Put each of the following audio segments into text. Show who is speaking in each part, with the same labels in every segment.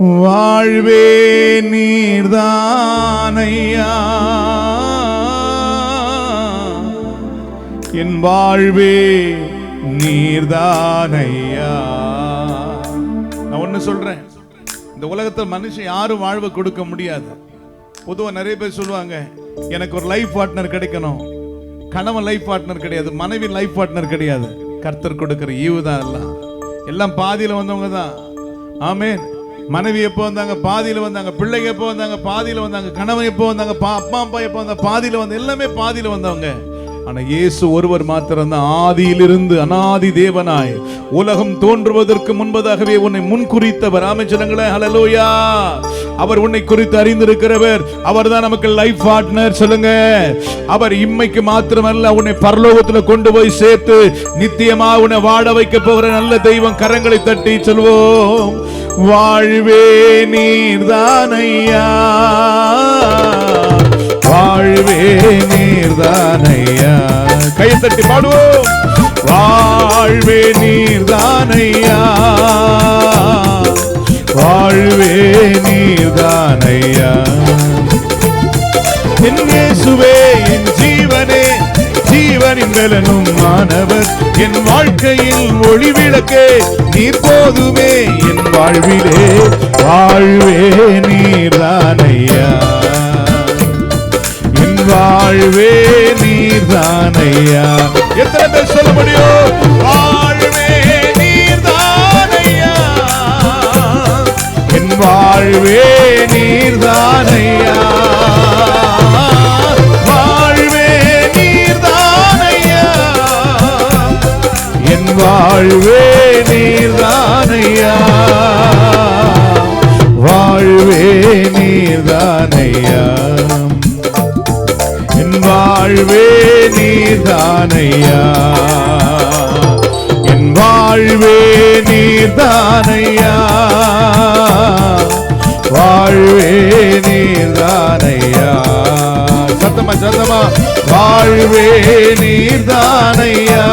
Speaker 1: வாழ்வே நீர்தானையா, என் வாழ்வே நீர்தானையா. நான் ஒண்ணு சொல்றேன், இந்த உலகத்தில் மனுஷன் யாரும் வாழ்வை கொடுக்க முடியாது. பொதுவா நிறைய பேர் சொல்லுவாங்க, எனக்கு ஒரு லைஃப் பார்ட்னர் கிடைக்கணும். கணவன் லைஃப் பார்ட்னர் கிடையாது, மனைவி லைஃப் பார்ட்னர் கிடையாது. கர்த்தர் கொடுக்கிற ஈவு தான் எல்லாம் பாதியில வந்தவங்க தான். ஆமென். மனைவி எப்போ வந்தாங்க? பாதியில வந்தாங்க. பிள்ளைங்க எப்போ வந்தாங்க? பாதியில வந்தாங்க. கணவன் எப்போ வந்தாங்க? அப்பா அப்பா எப்போ வந்தாங்க? பாதியில வந்து எல்லாமே பாதியில வந்தவங்க. ஆனா இயேசு ஒருவர் மாத்திரம் தான் ஆதியிலிருந்து அனாதி தேவனாய் உலகம் தோன்றுவதற்கு முன்பதாகவே உன்னை முன்குறித்தவர். ஆமென் சொல்லுங்களேன். ஹல்லேலூயா. அவர் உன்னை குறித்து அறிந்திருக்கிறவர். அவர் தான் நமக்கு லைஃப் பார்ட்னர். சொல்லுங்க. அவர் இம்மைக்கு மாத்திரமல்ல, உன்னை பரலோகத்தில் கொண்டு போய் சேர்த்து நித்தியமா உன்னை வாழ வைக்க போகிற நல்ல தெய்வம். கரங்களை தட்டி சொல்வோம், வாழ்வே நீர்தானையா, வாழ்வே நீர்தானையா. கையை தட்டி பாடுவோம், வாழ்வே நீர்தானையா, வாழ்வே நீர்தானையா. என் இயேசுவே என் ஜீவனே, ஜீவனின் பலனும் மாணவர், என் வாழ்க்கையில் ஒளி விளக்கே நீர் போதுமே என் வாழ்விலே. வாழ்வே நீர்தானையா, என் வாழ்வே நீர்தானையா. எத்தனை பேர் சொல்ல முடியும்? வாழ்வே நீர்தானையா, என் வாழ்வே நீர்தானையா, வாழ்வே நீர்தானையா, என் வாழ்வே நீர்தானையா, வாழ்வே நீர்தானையா, என் வாழ்வே நீர்தானையா, என் வாழ்வே நீர்தானையா, வாழ்வே நீர்தானையா. சத்தமா சத்தமா, வாழ்வே நீர்தானையா,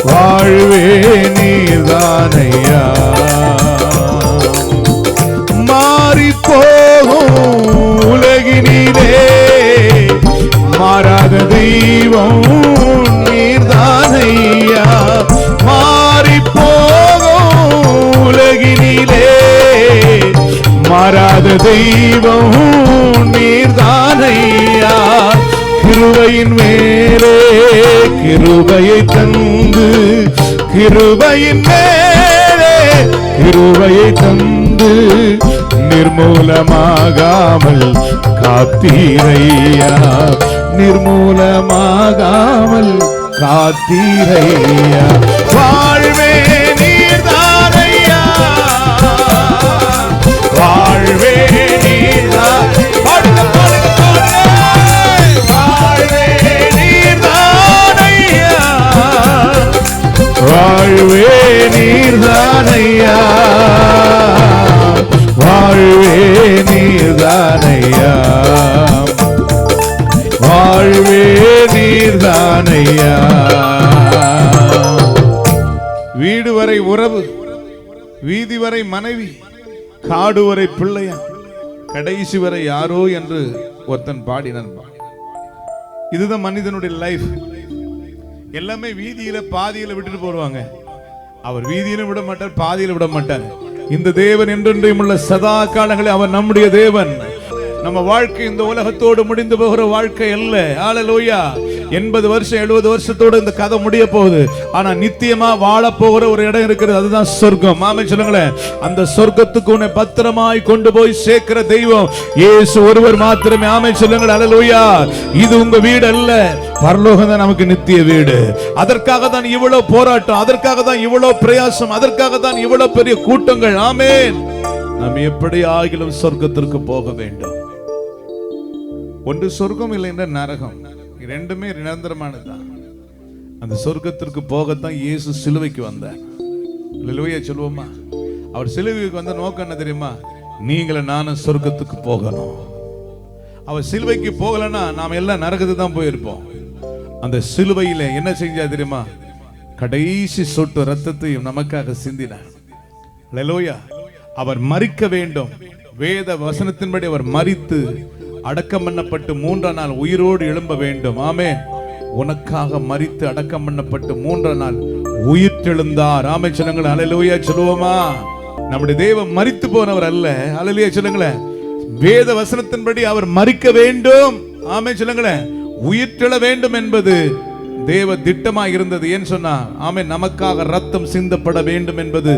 Speaker 1: வாழ்வே நீர்தானையா. மாறி போகும் உலகினிலே மாறாத தெய்வம் நீர்தானையா, மாறி போகும் உலகினிலே மாறாத தெய்வம் நீர்தானையா. கிருபையின் மேலே கிருபையை தந்து, கிருபையின் மேலே கிருபையை தந்து நிர்மூலமாகாமல் காத்தீரையா, நிர்மூலமாகாமல் காத்தீரையா. வாழ்வே நீர்தானையா, வாழ்வே நீர்தானையா, வாழ்வே நீர்தானையா, வாழ்வே நீர்தானையா, வாழ்வே நீர்தானையா, வாழ்வே நீர்தானையா. வீடு வரை உறவு, வீதி வரை மனைவி, காடு வரை பிள்ளையா, கடைசி வரை யாரோ என்று ஒருத்தன் பாடினான். இதுதான் மனிதனுடைய லைஃப். எல்லாமே வீதியில பாதியில விட்டுட்டு போடுவாங்க. அவர் வீதியிலும் விட மாட்டார், பாதியில விட மாட்டார். இந்த தேவன் என்றென்றையும் உள்ள சதா காலங்களில் அவர் நம்முடைய தேவன். நம்ம வாழ்க்கை இந்த உலகத்தோடு முடிந்து போகிற வாழ்க்கை அல்ல. ஹல்லேலூயா. 80 வருஷம் 70 வருஷத்தோடு இந்த கதை முடிய போகுது. ஆனா நித்தியமா வாழ போகிற ஒரு இடம் இருக்கிறது, அதுதான் சொர்க்கம். ஆமென் சொல்லுங்களேன். அந்த சொர்க்கத்துக்கு உன்னை பத்திரமாய் கொண்டு போய் சேர்க்கிற தெய்வம் இயேசு ஒருவர் மாத்திரமே. ஆமென் சொல்லுங்கள். ஹல்லேலூயா. இது உங்க வீடு அல்ல, பரலோகம் தான் நமக்கு நித்திய வீடு. அதற்காக தான் இவ்வளவு போராட்டம், அதற்காக தான் இவ்வளவு பிரயாசம், அதற்காக தான் இவ்வளவு பெரிய கூட்டங்கள். ஆமென். நாம் எப்படி ஆகிலும் சொர்க்கத்திற்கு போக வேண்டும். ஒன்று சொர்க்கம் இல்லை என்ற நரகம், ரெண்டுமே நிரந்தரமானதுதான். அந்த சொர்க்கத்திற்கு போகத்தான் இயேசு சிலுவைக்கு வந்தார். அல்லேலூயா சொல்லுவோமா? அவர் சிலுவைக்கு வந்த நோக்கம் என்ன தெரியுமா? நீங்களும் நானும் சொர்க்கத்துக்கு போகணும். அவர் சிலுவைக்கு போகலன்னா நாம் எல்லாம் நரகத்துக்கு தான் போயிருப்போம். அந்த சிலுவையில என்ன செஞ்சா தெரியுமா? கடைசி சொட்டு ரத்தத்தையும் நமக்காக சிந்தினார். அல்லேலூயா. அவர் மரிக்க வேண்டும். வேத வசனத்தின்படி அவர் மரித்து அடக்கம் பண்ணப்பட்டு 3ஆம் நாள் உயிரோடு எழும்ப வேண்டும். ஆமென். உனக்காக மரித்து அடக்கம் பண்ணப்பட்டு 3ஆம் நாள் உயிர்த்தெழுந்தார். ஆமென் சொல்லுங்கள். அல்லேலூயா சொல்லுவோமா? நம்முடைய தேவன் மரித்து போனவர் அல்ல. அல்லேலூயா சொல்லுங்களேன். வேத வசனத்தின்படி அவர் மரிக்க வேண்டும். ஆமென் சொல்லுங்களேன். உயிர்த்தெழ வேண்டும் என்பது தேவ திட்டமாக இருந்தது. ஏன் சொன்னா, ஆமென், நமக்காக ரத்தம் சிந்தப்பட வேண்டும் என்பது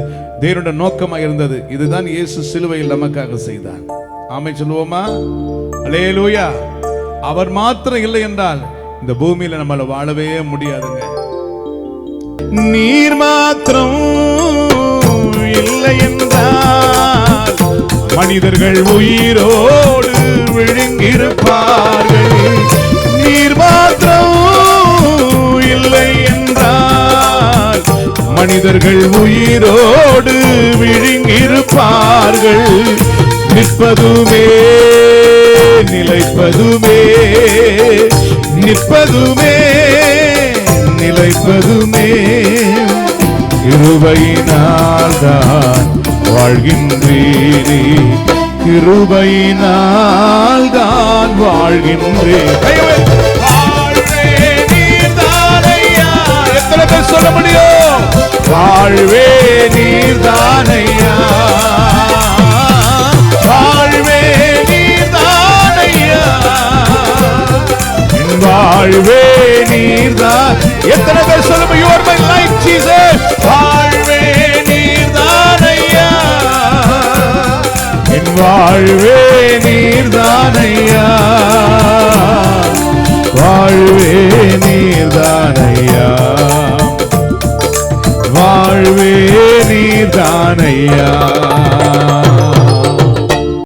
Speaker 1: தேவனுடைய நோக்கமாக இருந்தது. இதுதான் இயேசு சிலுவையில் நமக்காக செய்தார். ஆமென் சொல்லுவோமா? அல்லேலூயா. அவர் மாத்திரம் இல்லை என்றால் இந்த பூமியில நம்மள வாழவே முடியாதுங்க. நீர் மாத்திரம் இல்லை என்றால் மனிதர்கள் உயிரோடு விழுங்கிருப்பார்கள். நீர் மாத்திரம் இல்லை என்றால் மனிதர்கள் உயிரோடு விழுங்கிருப்பார்கள். நிற்பதுமே நிலைப்பதுமே, நிற்பதுமே நிலைப்பதுமே கிருபையினால் தான் வாழ்கின்றீரே, கிருபையினால் தான் வாழ்கின்றேன். வாழ்வே நீர்தானையா. எத்தனை பேர் சொல்ல முடியும்? வாழ்வே நீர்தானையா, வாழ்வே நீர்தானையா, என் வாழ்வே நீர்தான். எத்தனை பேர் சொல்ல முடியும்? You are my life, Jesus. வாழ்வே நீர்தானையா, என் வாழ்வே நீர்தானையா, வாழ்வே நீர்தானையா, வாழ்வே நீர்தானையா.